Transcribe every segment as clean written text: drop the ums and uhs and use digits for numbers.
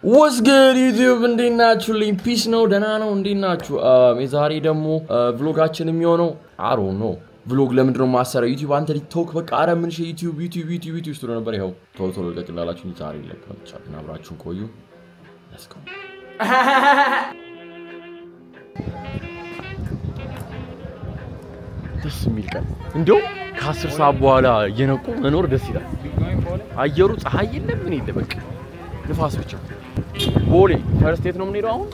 What's good YouTube እንዴት ናችሁ? ፒስ ነው ደህና ነው እንዴት ናችሁ? የዛሬ ደግሞ vlogአችን የሚሆነው I don't know vlog ለምንድን ነው ማሰራው YouTube አንተ ቲክቶክ በቃ አረ ምን YouTube ስለ ነበር ይሄው ቶሎ ለቀቅላላችሁ ዛሬ ለቀቅላችሁ አብራችሁን ቆዩ Let's go ደስ የሚል ቀን እንደው ከ10 ሰዓት በኋላ የነቁ መኖር ደስ ይላል አየሩ ፀሐይ የለም ምን የለ በቃ ንፋስ ብቻ ቦሌ ፈርስት ስቴት ነው የምንሄደው አሁን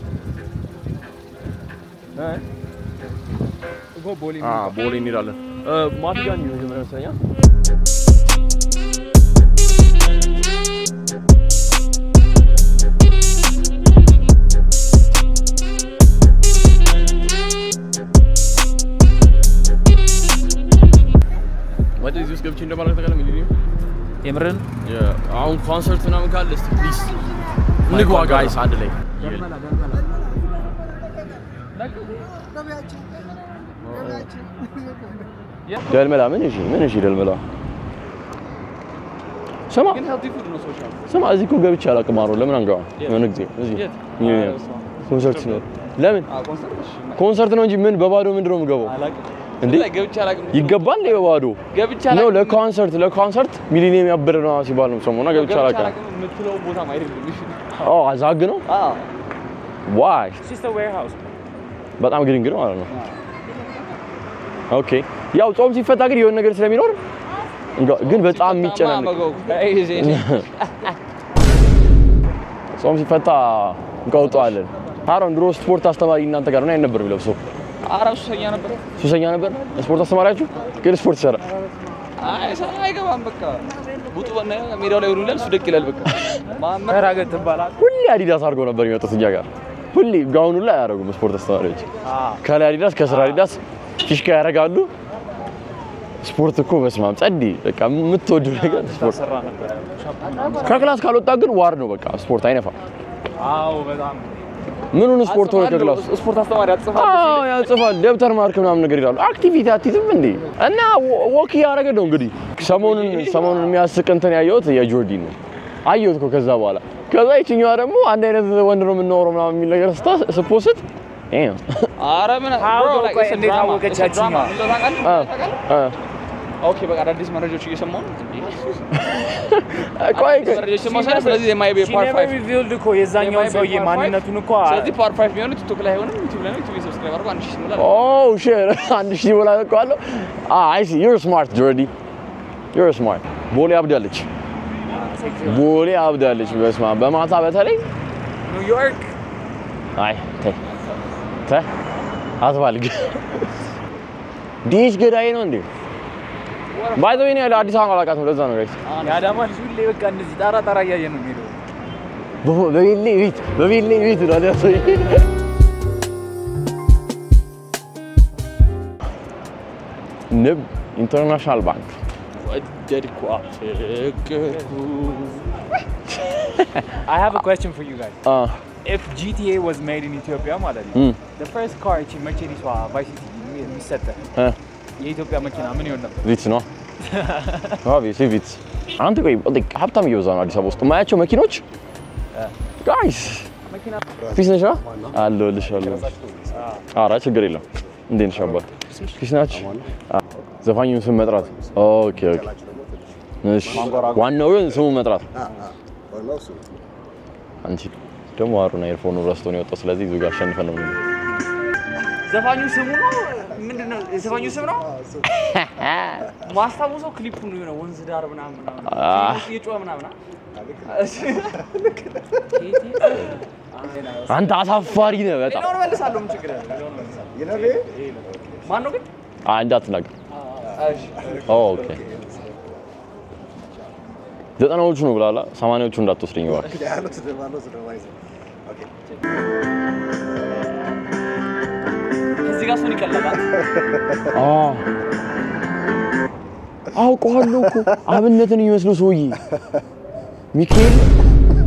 ቦሌ እንሄዳለን ማቲጋን ነው የመጀመሪያ መሰለኝ What is this ገብቼ እንደማለት ተቀለም እንዴ የምረን አሁን ኮንሰርት ምናምን ካለ እስቲ ፕሊዝ ንግባ ጋይስ አንድ ላይ ደልመላ ምን እሺ ደልመላ ሰማ እዚህ እኮ ገብቼ አላውቅም አሮ ለምን አንጋው ምን ጊዜ እዚህ ኮንሰርት ነው ለምን ኮንሰርት ነው እንጂ ምን በባዶ ምንድነው የምገባው እንዴ ይገባል ለባዶ ነው ለኮንሰርት ሚሊኒየም ያበረ ነው ሲባል ነው ሰሞኑን ገብቼ አላውቅም ምትለው ቦታ ማይደለም አዛግ ነው why just a warehouse በጣም ግሪንግ ነው ማለት ነው ኦኬ ያው ጾም ሲፈታ ግን የሆነ ነገር ስለሚኖር ግን በጣም የሚጨናነቅ ጾም ሲፈታ እንቀውጣለን አሮን ድሮ ስፖርት አስተማሪ እናንተ ጋር ነው አይነበር ቢለብሰው አራሱ ሱሰኛ ነበር ስፖርት አስተማሪያችሁ ግን ስፖርት ሰራ አይገባም በቃ ቡጡ በእና ሜዳው ላይ ወሩላል ሱደቅ ይላል በቃ ማመራገት ተባላል ሁሌ አዲዳስ አድርጎ ነበር የሚወጣው እኛ ጋር ሁሌ ጋውኑ ላይ ያደርጉ ስፖርት አስተማሪዎች ከላይ አዲዳስ ከስራ አዲዳስ ፊሽካ ያደርጋሉ ስፖርት እኮ በስማም ጸዲ በቃ የምትወዱ ነገር ስፖርት ሰራ ነበር ከክላስ ካልወጣ ግን ዋር ነው በቃ ስፖርት አይነፋ አዎ በጣም ምኑን ስፖርት ሆነ ከክላስ ስፖርት አስተማሪ ያጽፋል ደብተር ማርክ ምናምን ነገር ይላሉ አክቲቪቲ አትይዝም እንዴ እና ወክ ያረገ ነው እንግዲህ ሰሞኑን የሚያስቅ እንትን ያየሁት የጆርዲ ነው አየሁት እኮ ከዛ በኋላ ከዛ ይችኛዋ ደግሞ አንድ አይነት ወንድ ነው የምንኖረው ምናምን የሚል ነገር ስፖስት አረ ምን እንዴት አወቀቻችሁ ኦኬ በቃ አዲስ መረጃዎች እየሰማሁ ነው ቆይ መረጃዎች ሰማሁ ስለዚህ የማይቤ ፓርት 5 ሪቪልድ እኮ የዛኛው ሰውዬ ማንነቱን እኮ ስለዚህ ፓርት 5 የሚሆነው ቲክቶክ ላይ ሆነ ዩቲዩብ ላይ ነው ዩቲዩብ ሰብስክራይብ አድርጉ 1000 ይሞላል ሼር 1000 ይሞላል እኮ አለው I see you're smart Jordy you're smart ቦሌ አብዳለች በስማ በማታ በተለይ ኒውዮርክ አይ አትባልግ ዲሽ ገዳይ ነው እንዴ By the way, I had this hang like that. Let's go, guys. Yeah, that one is really big. And this tara yeah, no miro. Very late. Raja, so. NIB International Bank. I have a question for you guys. If GTA was made in Ethiopia, the first car in Mercedes was Vice City. We set that. የኢትዮጵያ መኪና ምን ይሆን ነበር ቪትስ ነው obviously ቪትስ አንተ ቆይ ሀብታም እየበዛ ነው አዲስ አበባ ውስጥ ማያቸው መኪኖች ጋይስ መኪና ፒስ ነሽ አለልሽ አራ ችግር የለም እንዴት ነሽ አባት ፒስ ናች ዘፋኙን ስም መጥራት ኦኬ እሺ ዋናው ግን ስሙ መጥራት አንቺ ደግሞ አሩና ኤርፎኑ ረስቶ ነው የወጣው ስለዚህ ዙጋ አሸንፈን ነው ዘፋኙ ስሙ ነው ምንድነው ዘፋኙ ስም ነው ማስታወሰው ክሊፑን ነው ወንዝ ዳር ምናምን የጮህ ምናምን አንተ አሳፋሪ ነህ በጣም ነው መልሳለሁ ምን ችግር አለ ይነሬ ማን ነው ግን እንዳትናገር ኦኬ ዘጠናዎቹ ነው ብላላ 80ዎቹ እንዳትወስደኝ ይዋል እዚህ ጋር ሶኒ ከለባት አውቀዋለሁ እኮ አብነትን ይመስሉ ሰውዬ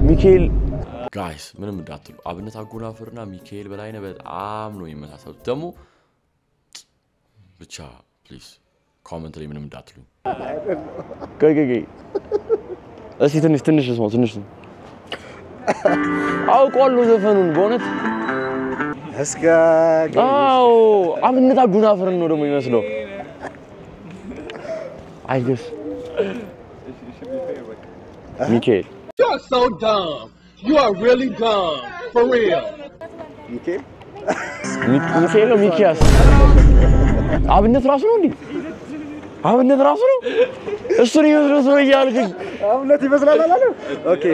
ሚካኤል ጋይስ ምንም እንዳትሉ አብነት አጎናፍርና ሚካኤል በላይነህ በጣም ነው የሚመሳሰሉት ደግሞ ብቻ ፕሊዝ ኮሜንት ላይ ምንም እንዳትሉ ቆይ እስቲ ትንሽ ነው አውቀዋለሁ ዘፈኑን በእውነት እስከ አዎ አብነት አጉናፍርን ነው ደግሞ የሚመስለው አይገስ ሚካኤል You are so dumb. You are really dumb. For real. ሚካኤል ሚካኤል ነው ሚኪያስ አብነት ራሱ ነው እንዴ አብነት ራሱ ነው እሱ ነው የሚመስለው ይያልኩኝ አብነት ይመስላል አላለ ኦኬ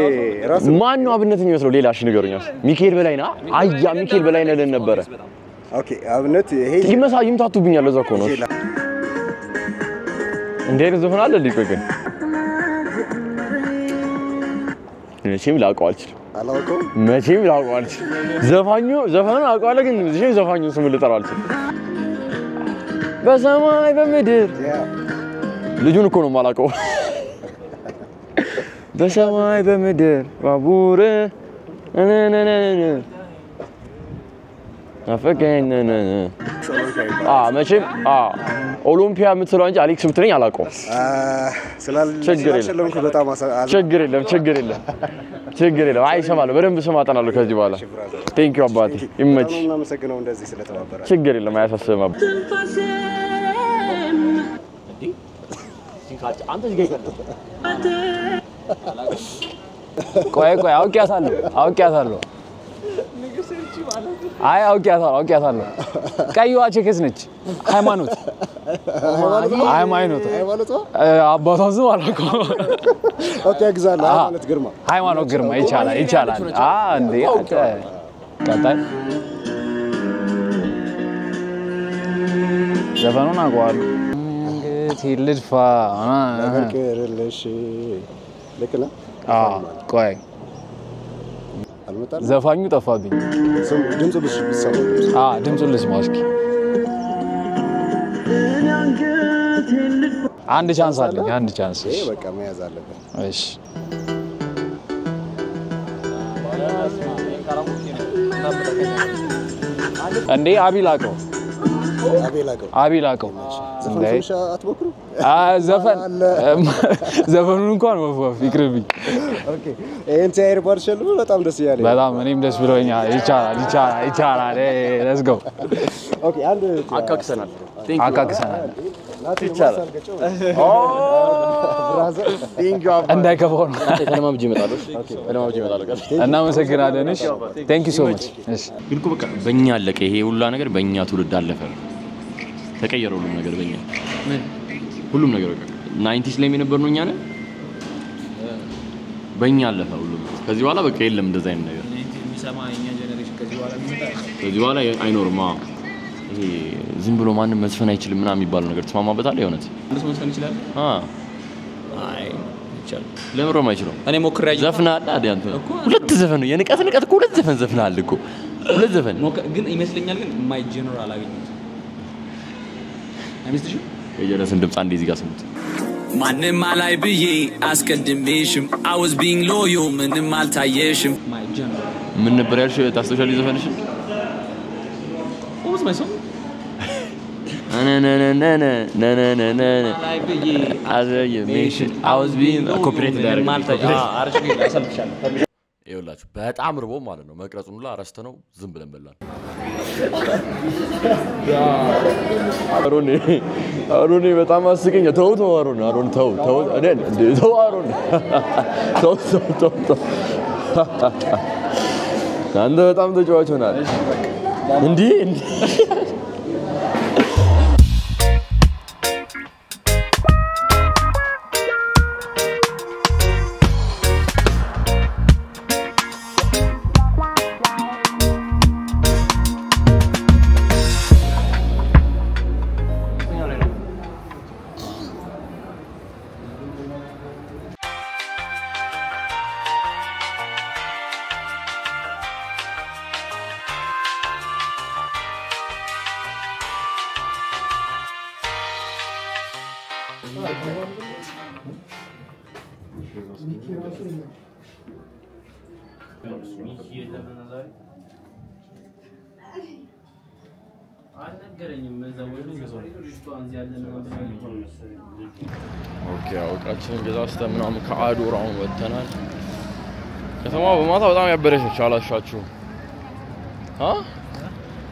ራሱ ማን ነው አብነት የሚመስለው ሌላ እሺ ንገሩኛስ ሚካኤል በላይና አያ ሚካኤል በላይና ለን ነበር ኦኬ አብነት ይሄ ይምታቱብኛል ለዛ እኮ ነው እንዴ ዘፈን አለ ሊቆይ ግን መቼም ላውቀው አልችልም አላውቀው መቼም ላውቀው አልችልም ዘፈኑን አውቀዋለሁ ግን እዚህ ዘፋኙን ስም ልጠራው አልችልም በሰማይ በምድር ልጁን እኮ ነው የማላውቀው በሰማይ በምድር ባቡር አፈቀኝ መቼም ኦሎምፒያ የምትለው እንጂ አሌክስ ብትለኝ አላውቀውም ስላልሸለምኩ በጣም ችግር የለም አይሰማለሁ በደንብ ስም አጠናለሁ ከዚህ በኋላ ቴንክ ዩ አባቴ ይመች እናመሰግናለሁ እንደዚህ ስለተባበረ ችግር የለም አያሳስብም አባ አንተ ዝገይ ቆይ አውቂያታለሁ አይ አውቂያታለሁ ቀይዋ ቼክስ ነች ሃይማኖት አባቷ ዝም አላውቀው ኦኬ ግዛላ ሃይማኖት ግርማ ይቻላል እንዴ ቀጣይ ዘፈኑን አውቀዋለሁ ትልድፋ ነገርልሽ ለከላ ቆይ ዘፋኙ ጠፋብኝ ድምጹ ብትሰሙ ድምጹን ልስማው እስኪ አንድ ቻንስ አለኝ እሺ በቃ መያዝ አለበት እሺ እንዴ አቢላቀው አትሞክሩ ዘፈኑን እንኳን ወፍ ይቅርብኝ ኦኬ ኤንታየር ባርሸሉ በጣም ደስ ያለኝ በጣም እኔም ደስ ብሎኛል ይቻላል ሌትስ ጎ ኦኬ አንድ አካክሰናል ይቻላል ብራዘር ቴንክ ዩ እንዳይከፋው ነው ተለማምጂ እመጣለሁ እናመሰግናለን እሺ ቴንክ ዩ ሶ ማች እሺ ግን እኮ በቃ በእኛ አለቀ ይሄ ሁሉ ነገር በእኛ ትውልድ አለፈ ተቀየረ ሁሉ ነገር በእኛ ሁሉም ነገር በቃ 90s ላይ የነበርነው እኛ ነን በእኛ አለፈ ሁሉ ከዚህ በኋላ በቃ የለም እንደዛ አይነት ነገር የሚሰማ የኛ ጄነሬሽን ከዚህ በኋላ አይኖርም ይሄ ዝም ብሎ ማንንም መስፈን አይችልም ምናምን የሚባለው ነገር ተስማማበታል የሆነት እንደሱ መስፈን ይችላል አይ ይቻላል ለምሮ ማይችለው እኔ ሞክራይ ዘፍናል አይደል ሁለት ዘፈን ነው የንቀት እኮ ሁለት ዘፈን ዘፍናል እኮ ሁለት ዘፈን ግን ይመስለኛል ግን ማይ ጄነራል አገኘሁት አይመስልሽም የጀለስን ድምጽ አንዴ እዚህ ጋር ስሙት ማንንም አላይ ብዬ አስቀድሜሽም I was being loyal ምንም አልታየሽም ማይ ጄነራል ምን ነበር ያልሽ ታስተሻል ዘፈንሽ What was my song? As you mentioned, I was being copyrighted. ይኸውላችሁ በጣም ርቦ ማለት ነው መቅረጹን ሁሉ አረስተ ነው ዝም ብለን በላን አሮኔ በጣም አስቀኝ ተው አሮን ተው አንተ በጣም ተጫዋች ሆናል እንዴ ኦኬ አውቃችን ገዛስተ ምናምን ከአዶራው ወተናል ከተማው በማታ በጣም ያበረች አላሻችሁ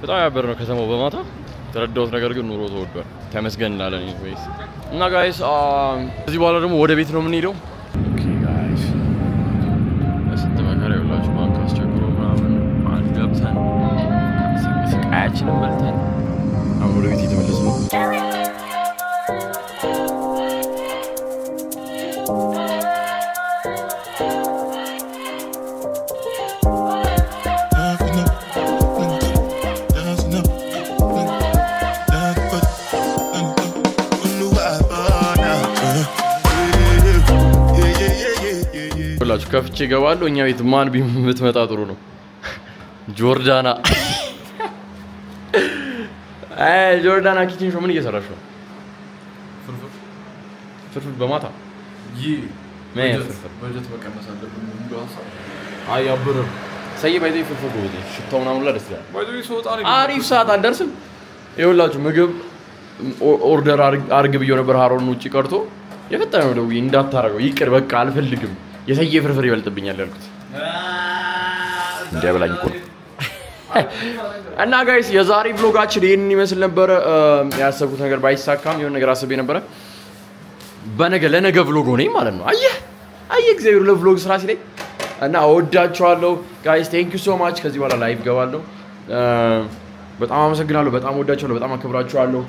በጣም ያበር ነው ከተማው በማታ ተረዳሁት ነገር ግን ኑሮ ተወዷል ተመስገን እንላለን ወይስ እና ጋይስ እዚህ በኋላ ደግሞ ወደ ቤት ነው የምንሄደው ኦኬ ጋይስ እስቲ መከራ ይውላችሁ ባንክ አስቸግሮ ምናምን አንገብተን ስቃያችንን መልተን አሁን ወደ ቤት እየተመለስን ነው ሁላችሁ ከፍቼ ገባለሁ እኛ ቤት ማን ብትመጣ ጥሩ ነው ጆርዳና ጆርዳና ኪችን ሾው ምን እየሰራሽ ነው ፍርፍር በማታ በጀት መቀነስ አለብን ሙሉ ሀሳብ አይ አብረ ሰይ ባይዘይ ፍርፍር ጎዜ ሽታው ምናምን ላይ ደስ ይላል ባይዘይ ሶጣ አሪፍ ሰዓት አልደርስም ይኸውላችሁ ምግብ ኦርደር አርግ ብዬ ነበር ሃሮን ውጪ ቀርቶ የፈጠነ ነው ደውዬ እንዳታረገው ይቅር በቃ አልፈልግም የሰየ ፍርፍር ይበልጥብኛል ያልኩት እንዲያበላኝ እኮ እና ጋይስ የዛሬ ብሎጋችን ይሄን ይመስል ነበር ያሰብኩት ነገር ባይሳካም የሆነ ነገር አስቤ ነበር ለነገ ብሎግ ሆነ ማለት ነው አየህ እግዚአብሔር ለብሎግ ስራ ሲለኝ እና ወዳችኋለሁ ጋይስ ቴንክ ዩ ሶ ማች ከዚህ በኋላ ላይቭ ገባለሁ በጣም አመሰግናለሁ በጣም ወዳችኋለሁ በጣም አከብራችኋለሁ